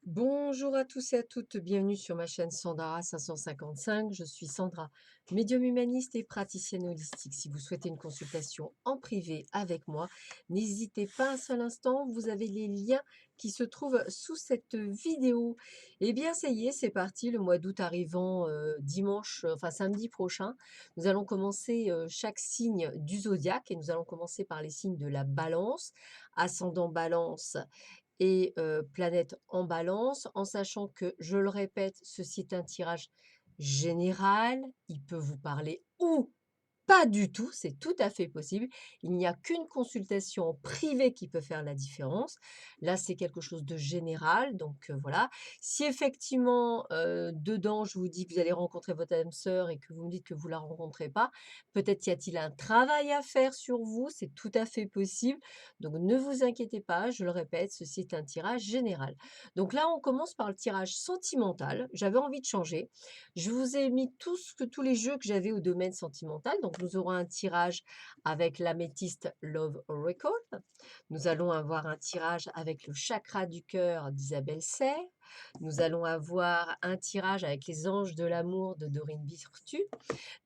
Bonjour à tous et à toutes, bienvenue sur ma chaîne Sandra 555. Je suis Sandra, médium humaniste et praticienne holistique. Si vous souhaitez une consultation en privé avec moi, n'hésitez pas un seul instant, vous avez les liens qui se trouvent sous cette vidéo. Eh bien, ça y est, c'est parti, le mois d'août arrivant dimanche, enfin samedi prochain. Nous allons commencer chaque signe du zodiaque et nous allons commencer par les signes de la balance, ascendant balance et planète en balance, en sachant que, je le répète, ceci est un tirage général. Il peut vous parler ou pas du tout, c'est tout à fait possible. Il n'y a qu'une consultation en privé qui peut faire la différence. Là, c'est quelque chose de général, donc voilà. Si effectivement, dedans, je vous dis que vous allez rencontrer votre âme sœur et que vous me dites que vous ne la rencontrez pas, peut-être y a-t-il un travail à faire sur vous, c'est tout à fait possible. Donc ne vous inquiétez pas, je le répète, ceci est un tirage général. Donc là, on commence par le tirage sentimental. J'avais envie de changer. Je vous ai mis tous les jeux que j'avais au domaine sentimental. Donc, nous aurons un tirage avec l'améthyste Love Oracle. Nous allons avoir un tirage avec le chakra du cœur d'Isabelle Serre. Nous allons avoir un tirage avec les anges de l'amour de Dorine Virtue.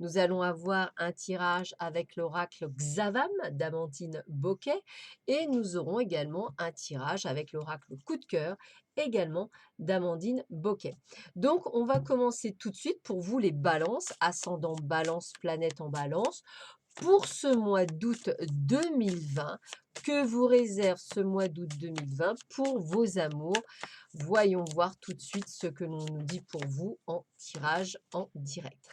Nous allons avoir un tirage avec l'oracle Xavam d'Amandine Boquet et nous aurons également un tirage avec l'oracle Coup de cœur également d'Amandine Boquet. Donc, on va commencer tout de suite pour vous les balances, ascendant balance, planète en balance. Pour ce mois d'août 2020, que vous réserve ce mois d'août 2020 pour vos amours? Voyons voir tout de suite ce que l'on nous dit pour vous en tirage en direct.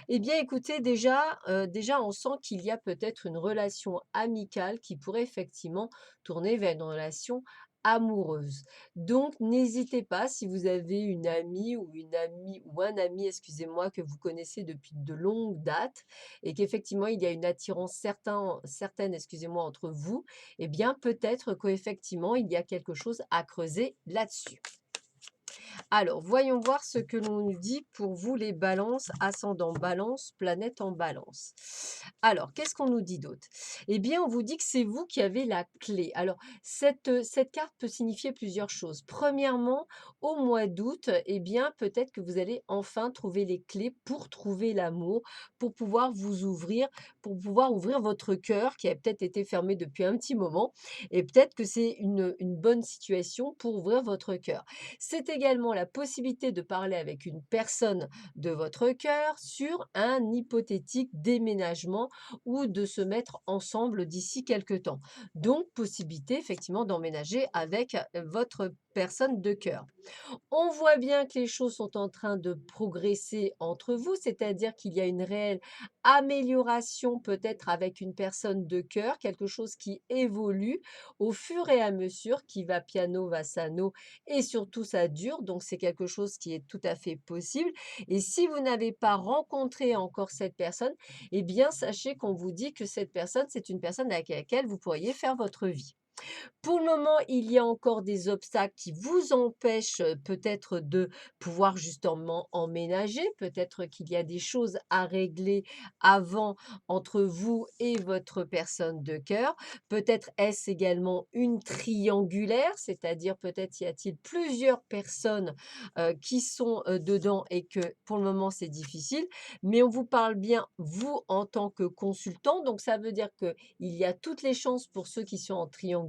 Eh bien, écoutez, déjà, on sent qu'il y a peut-être une relation amicale qui pourrait effectivement tourner vers une relation amoureuse. Donc, n'hésitez pas, si vous avez une amie ou un ami, excusez-moi, que vous connaissez depuis de longues dates et qu'effectivement il y a une attirance certaine, excusez-moi, entre vous, eh bien peut-être qu'effectivement il y a quelque chose à creuser là-dessus. Alors, voyons voir ce que l'on nous dit pour vous les balances, ascendant balance, planète en balance. Alors, qu'est-ce qu'on nous dit d'autre? Eh bien, on vous dit que c'est vous qui avez la clé. Alors, cette carte peut signifier plusieurs choses. Premièrement, au mois d'août, eh bien, peut-être que vous allez enfin trouver les clés pour trouver l'amour, pour pouvoir vous ouvrir, pour pouvoir ouvrir votre cœur qui a peut-être été fermé depuis un petit moment. Et peut-être que c'est une bonne situation pour ouvrir votre cœur. C'est également la possibilité de parler avec une personne de votre cœur sur un hypothétique déménagement ou de se mettre ensemble d'ici quelque temps. Donc, possibilité effectivement d'emménager avec votre personne de cœur. On voit bien que les choses sont en train de progresser entre vous, c'est-à-dire qu'il y a une réelle amélioration peut-être avec une personne de cœur, quelque chose qui évolue au fur et à mesure, qui va piano, va sano et surtout ça dure, donc c'est quelque chose qui est tout à fait possible. Et si vous n'avez pas rencontré encore cette personne, eh bien sachez qu'on vous dit que cette personne, c'est une personne avec laquelle vous pourriez faire votre vie. Pour le moment, il y a encore des obstacles qui vous empêchent peut-être de pouvoir justement emménager. Peut-être qu'il y a des choses à régler avant entre vous et votre personne de cœur. Peut-être est-ce également une triangulaire, c'est-à-dire peut-être y a-t-il plusieurs personnes qui sont dedans et que pour le moment c'est difficile. Mais on vous parle bien vous en tant que consultant. Donc ça veut dire qu'il y a toutes les chances pour ceux qui sont en triangulaire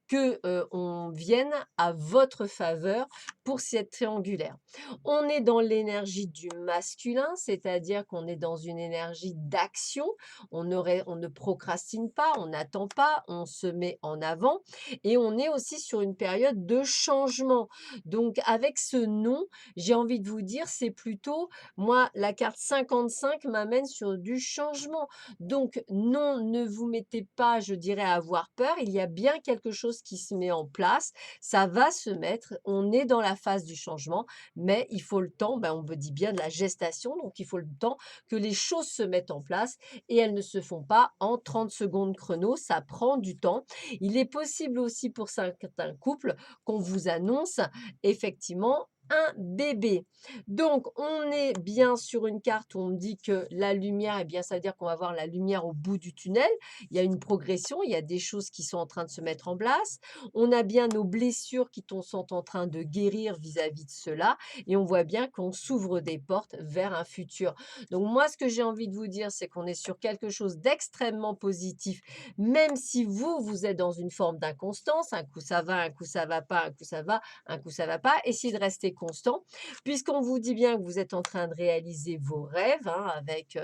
que, on vienne à votre faveur pour cette triangulaire. On est dans l'énergie du masculin, c'est-à-dire qu'on est dans une énergie d'action. On ne procrastine pas, on n'attend pas, on se met en avant et on est aussi sur une période de changement. Donc avec ce nom, j'ai envie de vous dire, c'est plutôt moi, la carte 55 m'amène sur du changement. Donc non, ne vous mettez pas, je dirais, à avoir peur. Il y a bien quelque chose qui se met en place. Ça va se mettre. On est dans la phase du changement, mais il faut le temps. Ben, on me dit bien de la gestation, donc il faut le temps que les choses se mettent en place et elles ne se font pas en 30 secondes chrono. Ça prend du temps. Il est possible aussi pour certains couples qu'on vous annonce effectivement un bébé. Donc, on est bien sur une carte où on me dit que la lumière, eh bien, ça veut dire qu'on va voir la lumière au bout du tunnel. Il y a une progression, il y a des choses qui sont en train de se mettre en place. On a bien nos blessures sont en train de guérir vis-à-vis de cela. Et on voit bien qu'on s'ouvre des portes vers un futur. Donc, moi, ce que j'ai envie de vous dire, c'est qu'on est sur quelque chose d'extrêmement positif, même si vous, vous êtes dans une forme d'inconstance. Un coup, ça va, un coup, ça va pas, un coup, ça va, un coup, ça va pas. Essayez de rester constant, puisqu'on vous dit bien que vous êtes en train de réaliser vos rêves hein, avec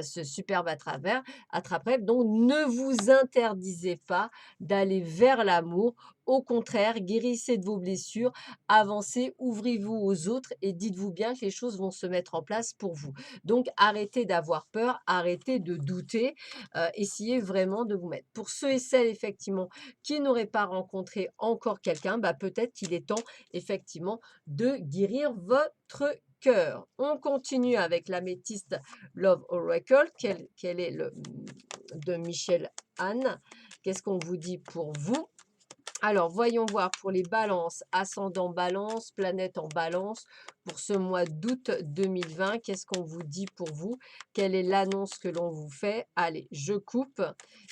ce superbe attrape-rêve. Donc, ne vous interdisez pas d'aller vers l'amour. Au contraire, guérissez de vos blessures, avancez, ouvrez-vous aux autres et dites-vous bien que les choses vont se mettre en place pour vous. Donc, arrêtez d'avoir peur, arrêtez de douter, essayez vraiment de vous mettre. Pour ceux et celles, effectivement, qui n'auraient pas rencontré encore quelqu'un, bah, peut-être qu'il est temps, effectivement, de guérir votre cœur. On continue avec l'améthyste Love Oracle. Quel est le de Michel Anne? Qu'est-ce qu'on vous dit pour vous? Alors, voyons voir pour les balances, ascendant balance, planète en balance, pour ce mois d'août 2020, qu'est-ce qu'on vous dit pour vous? Quelle est l'annonce que l'on vous fait? Allez, je coupe,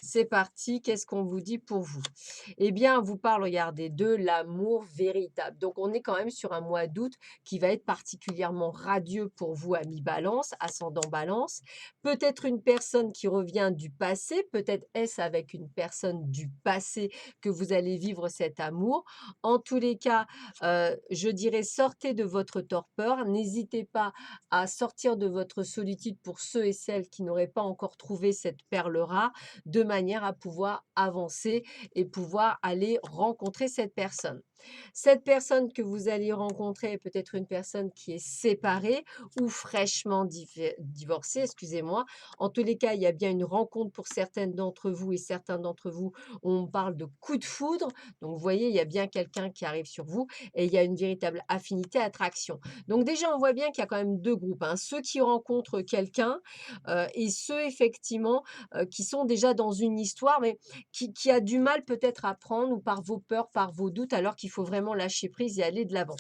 c'est parti, qu'est-ce qu'on vous dit pour vous? Eh bien, on vous parle, regardez, de l'amour véritable. Donc, on est quand même sur un mois d'août qui va être particulièrement radieux pour vous, amis balance, ascendant balance. Peut-être une personne qui revient du passé, peut-être est-ce avec une personne du passé que vous allez vivre cet amour. En tous les cas, je dirais sortez de votre torpeur. N'hésitez pas à sortir de votre solitude pour ceux et celles qui n'auraient pas encore trouvé cette perle rare, de manière à pouvoir avancer et pouvoir aller rencontrer cette personne. Cette personne que vous allez rencontrer est peut-être une personne qui est séparée ou fraîchement divorcée, excusez-moi. En tous les cas, il y a bien une rencontre pour certaines d'entre vous et certains d'entre vous. On parle de coup de foudre. Donc, vous voyez, il y a bien quelqu'un qui arrive sur vous et il y a une véritable affinité, attraction. Donc, déjà, on voit bien qu'il y a quand même deux groupes, hein. Ceux qui rencontrent quelqu'un et ceux, effectivement, qui sont déjà dans une histoire, mais qui a du mal peut-être à prendre ou par vos peurs, par vos doutes, alors qu'il faut vraiment lâcher prise et aller de l'avant.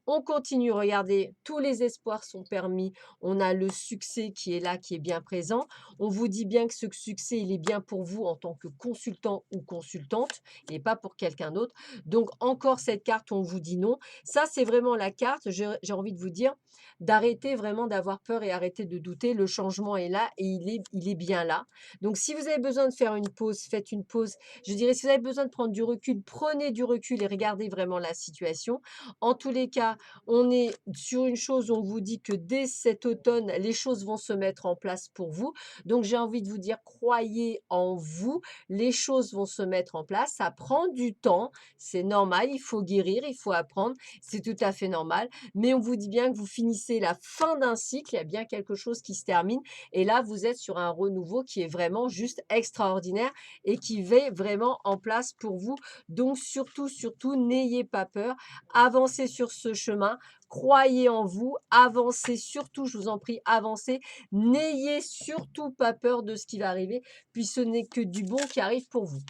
On continue, regardez, tous les espoirs sont permis. On a le succès qui est là, qui est bien présent. On vous dit bien que ce succès, il est bien pour vous en tant que consultant ou consultante et pas pour quelqu'un d'autre. Donc, encore cette carte, on vous dit non. Ça, c'est vraiment la carte, j'ai envie de vous dire, d'arrêter vraiment d'avoir peur et arrêter de douter. Le changement est là et il est bien là. Donc, si vous avez besoin de faire une pause, faites une pause. Je dirais, si vous avez besoin de prendre du recul, prenez du recul et regardez vraiment la situation. En tous les cas, on est sur une chose, on vous dit que dès cet automne, les choses vont se mettre en place pour vous. Donc, j'ai envie de vous dire, croyez en vous, les choses vont se mettre en place. Ça prend du temps, c'est normal, il faut guérir, il faut apprendre, c'est tout à fait normal. Mais on vous dit bien que vous finissez la fin d'un cycle, il y a bien quelque chose qui se termine. Et là, vous êtes sur un renouveau qui est vraiment juste extraordinaire et qui va vraiment en place pour vous. Donc, surtout, surtout, n'ayez pas peur. Avancez sur ce chemin. Croyez en vous, avancez surtout, je vous en prie, avancez. N'ayez surtout pas peur de ce qui va arriver, puis ce n'est que du bon qui arrive pour vous.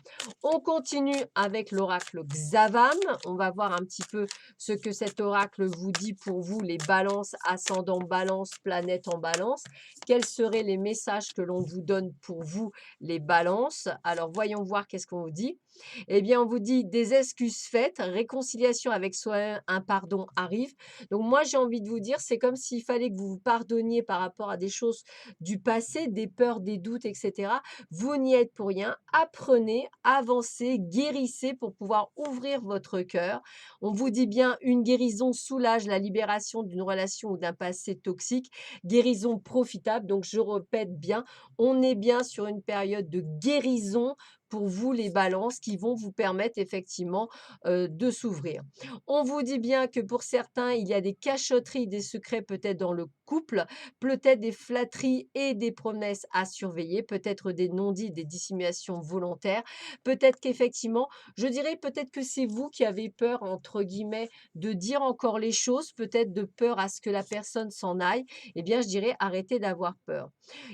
On continue avec l'oracle Xavan. On va voir un petit peu ce que cet oracle vous dit pour vous, les balances, ascendant balance, planète en balance. Quels seraient les messages que l'on vous donne pour vous, les balances? Alors, voyons voir qu'est-ce qu'on vous dit. Eh bien, on vous dit des excuses faites, réconciliation avec soi, un pardon arrive. Donc, moi, j'ai envie de vous dire, c'est comme s'il fallait que vous vous pardonniez par rapport à des choses du passé, des peurs, des doutes, etc. Vous n'y êtes pour rien. Apprenez, avancez, guérissez pour pouvoir ouvrir votre cœur. On vous dit bien, une guérison soulage la libération d'une relation ou d'un passé toxique. Guérison profitable. Donc, je répète bien, on est bien sur une période de guérison pour vous les balances qui vont vous permettre effectivement de s'ouvrir. On vous dit bien que pour certains, il y a des cachotteries, des secrets peut-être dans le couple, peut-être des flatteries et des promesses à surveiller, peut-être des non-dits, des dissimulations volontaires, peut-être qu'effectivement, je dirais peut-être que c'est vous qui avez peur, entre guillemets, de dire encore les choses, peut-être de peur à ce que la personne s'en aille, eh bien, je dirais arrêtez d'avoir peur.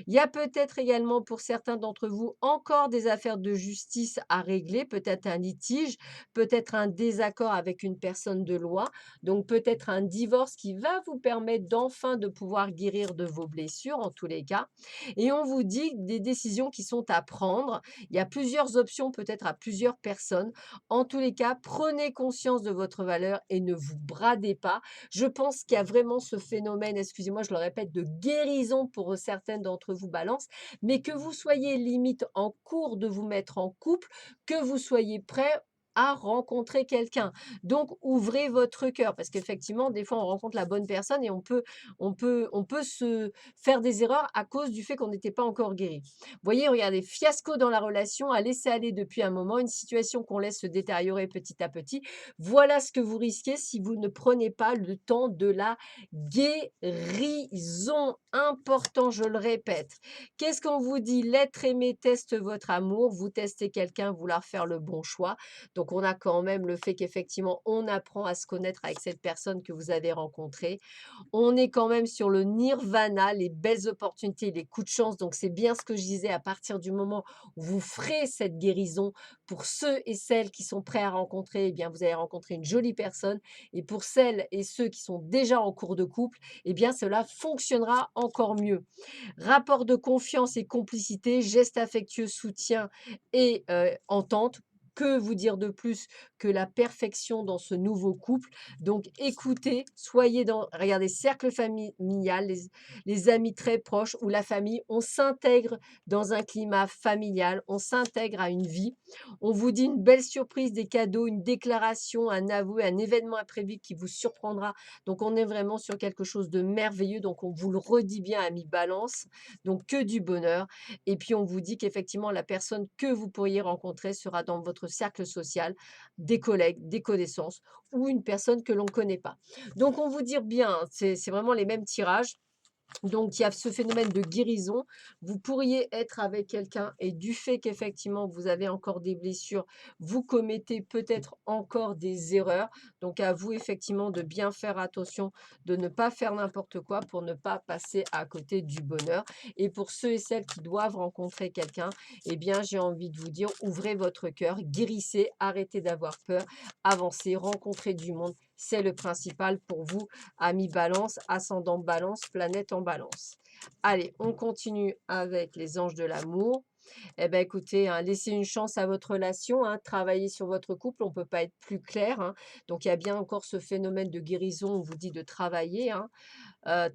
Il y a peut-être également pour certains d'entre vous encore des affaires de justice à régler, peut-être un litige, peut-être un désaccord avec une personne de loi, donc peut-être un divorce qui va vous permettre d'enfin de pouvoir guérir de vos blessures en tous les cas. Et on vous dit des décisions qui sont à prendre. Il y a plusieurs options peut-être à plusieurs personnes. En tous les cas, prenez conscience de votre valeur et ne vous bradez pas. Je pense qu'il y a vraiment ce phénomène, excusez-moi, je le répète, de guérison pour certaines d'entre vous, balance, mais que vous soyez limite en cours de vous mettre en couple, que vous soyez prêt à rencontrer quelqu'un. Donc, ouvrez votre cœur parce qu'effectivement, des fois, on rencontre la bonne personne et on peut se faire des erreurs à cause du fait qu'on n'était pas encore guéri. Vous voyez, regardez, fiasco dans la relation, à laisser aller depuis un moment, une situation qu'on laisse se détériorer petit à petit. Voilà ce que vous risquez si vous ne prenez pas le temps de la guérison. Important, je le répète. Qu'est-ce qu'on vous dit? L'être aimé teste votre amour. Vous testez quelqu'un, vouloir faire le bon choix. Donc, on a quand même le fait qu'effectivement, on apprend à se connaître avec cette personne que vous avez rencontrée. On est quand même sur le nirvana, les belles opportunités, les coups de chance. Donc, c'est bien ce que je disais, à partir du moment où vous ferez cette guérison, pour ceux et celles qui sont prêts à rencontrer, eh bien, vous allez rencontrer une jolie personne. Et pour celles et ceux qui sont déjà en cours de couple, eh bien, cela fonctionnera encore mieux. Rapport de confiance et complicité, gestes affectueux, soutien et entente. Que vous dire de plus que la perfection dans ce nouveau couple? Donc écoutez, soyez dans, regardez, cercle familial, les amis très proches ou la famille, on s'intègre dans un climat familial, on s'intègre à une vie. On vous dit une belle surprise, des cadeaux, une déclaration, un aveu, un événement imprévu qui vous surprendra. Donc on est vraiment sur quelque chose de merveilleux. Donc on vous le redit bien, ami Balance. Donc que du bonheur. Et puis on vous dit qu'effectivement la personne que vous pourriez rencontrer sera dans votre cercle social, des collègues, des connaissances ou une personne que l'on ne connaît pas. Donc on vous dit bien, hein, c'est vraiment les mêmes tirages. Donc, il y a ce phénomène de guérison. Vous pourriez être avec quelqu'un et du fait qu'effectivement vous avez encore des blessures, vous commettez peut-être encore des erreurs. Donc, à vous effectivement de bien faire attention, de ne pas faire n'importe quoi pour ne pas passer à côté du bonheur. Et pour ceux et celles qui doivent rencontrer quelqu'un, eh bien, j'ai envie de vous dire, ouvrez votre cœur, guérissez, arrêtez d'avoir peur, avancez, rencontrez du monde. C'est le principal pour vous, ami Balance, ascendant Balance, planète en Balance. Allez, on continue avec les anges de l'amour. Eh bien, écoutez, hein, laissez une chance à votre relation, hein, travaillez sur votre couple, on ne peut pas être plus clair, hein. Donc, il y a bien encore ce phénomène de guérison, on vous dit de travailler, hein.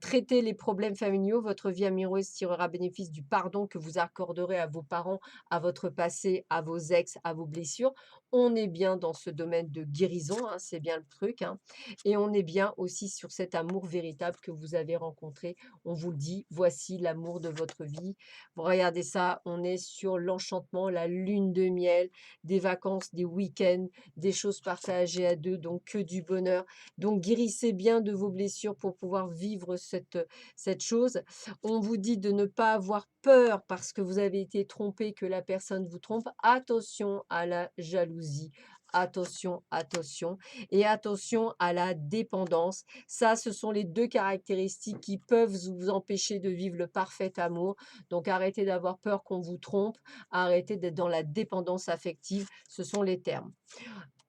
Traitez les problèmes familiaux, votre vie amoureuse tirera bénéfice du pardon que vous accorderez à vos parents, à votre passé, à vos ex, à vos blessures. On est bien dans ce domaine de guérison, hein, c'est bien le truc, hein. Et on est bien aussi sur cet amour véritable que vous avez rencontré. On vous le dit, voici l'amour de votre vie. Vous regardez ça, on est sur l'enchantement, la lune de miel, des vacances, des week-ends, des choses partagées à deux, donc que du bonheur. Donc guérissez bien de vos blessures pour pouvoir vivre cette chose. On vous dit de ne pas avoir peur parce que vous avez été trompé, que la personne vous trompe. Attention à la jalousie. Attention, attention. Et attention à la dépendance. Ça, ce sont les deux caractéristiques qui peuvent vous empêcher de vivre le parfait amour. Donc arrêtez d'avoir peur qu'on vous trompe. Arrêtez d'être dans la dépendance affective. Ce sont les termes.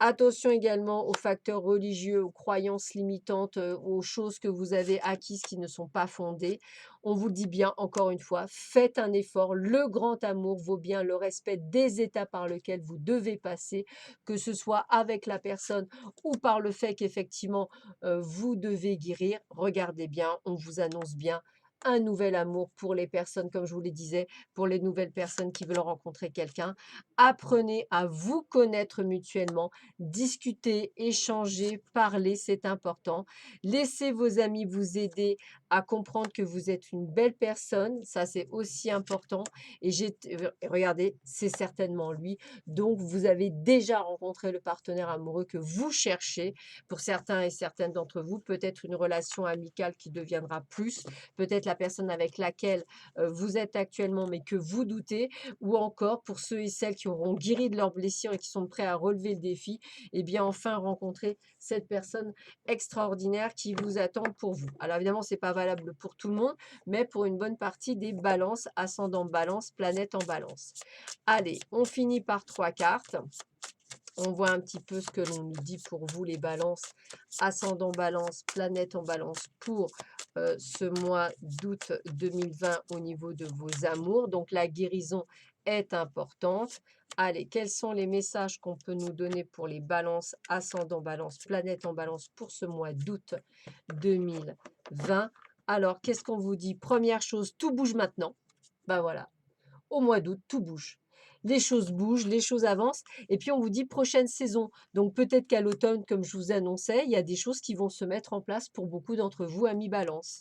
Attention également aux facteurs religieux, aux croyances limitantes, aux choses que vous avez acquises qui ne sont pas fondées. On vous dit bien, encore une fois, faites un effort. Le grand amour vaut bien le respect des états par lesquels vous devez passer, que ce soit avec la personne ou par le fait qu'effectivement, vous devez guérir. Regardez bien, on vous annonce bien un nouvel amour pour les personnes, comme je vous le disais, pour les nouvelles personnes qui veulent rencontrer quelqu'un. Apprenez à vous connaître mutuellement. Discuter, échanger, parler, c'est important. Laissez vos amis vous aider à comprendre que vous êtes une belle personne, ça c'est aussi important. Et regardez, c'est certainement lui. Donc vous avez déjà rencontré le partenaire amoureux que vous cherchez. Pour certains et certaines d'entre vous, peut-être une relation amicale qui deviendra plus, peut-être la personne avec laquelle vous êtes actuellement mais que vous doutez, ou encore pour ceux et celles qui auront guéri de leurs blessures et qui sont prêts à relever le défi, et bien enfin rencontrer cette personne extraordinaire qui vous attend pour vous. Alors évidemment, c'est pas valable pour tout le monde, mais pour une bonne partie des balances, ascendant balance, planète en balance. Allez, on finit par 3 cartes. On voit un petit peu ce que l'on nous dit pour vous les balances, ascendant balance, planète en balance pour ce mois d'août 2020 au niveau de vos amours. Donc la guérison est importante. Allez, quels sont les messages qu'on peut nous donner pour les balances, ascendant balance, planète en balance pour ce mois d'août 2020? Alors, qu'est-ce qu'on vous dit? Première chose, tout bouge maintenant. Ben voilà, au mois d'août, tout bouge. Les choses bougent, les choses avancent. Et puis, on vous dit prochaine saison. Donc, peut-être qu'à l'automne, comme je vous annonçais, il y a des choses qui vont se mettre en place pour beaucoup d'entre vous, amis Balance.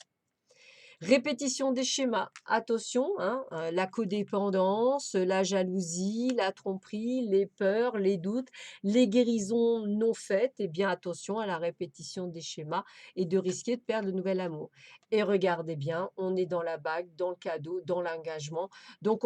Répétition des schémas. Attention, hein, la codépendance, la jalousie, la tromperie, les peurs, les doutes, les guérisons non faites. Eh bien, attention à la répétition des schémas et de risquer de perdre le nouvel amour. Et regardez bien, on est dans la bague, dans le cadeau, dans l'engagement. Donc,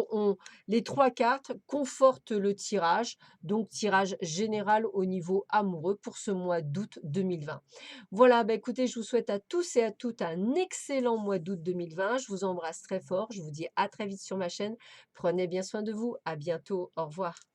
les 3 cartes confortent le tirage. Donc, tirage général au niveau amoureux pour ce mois d'août 2020. Voilà, bah, écoutez, je vous souhaite à tous et à toutes un excellent mois d'août 2020. Je vous embrasse très fort. Je vous dis à très vite sur ma chaîne. Prenez bien soin de vous. À bientôt. Au revoir.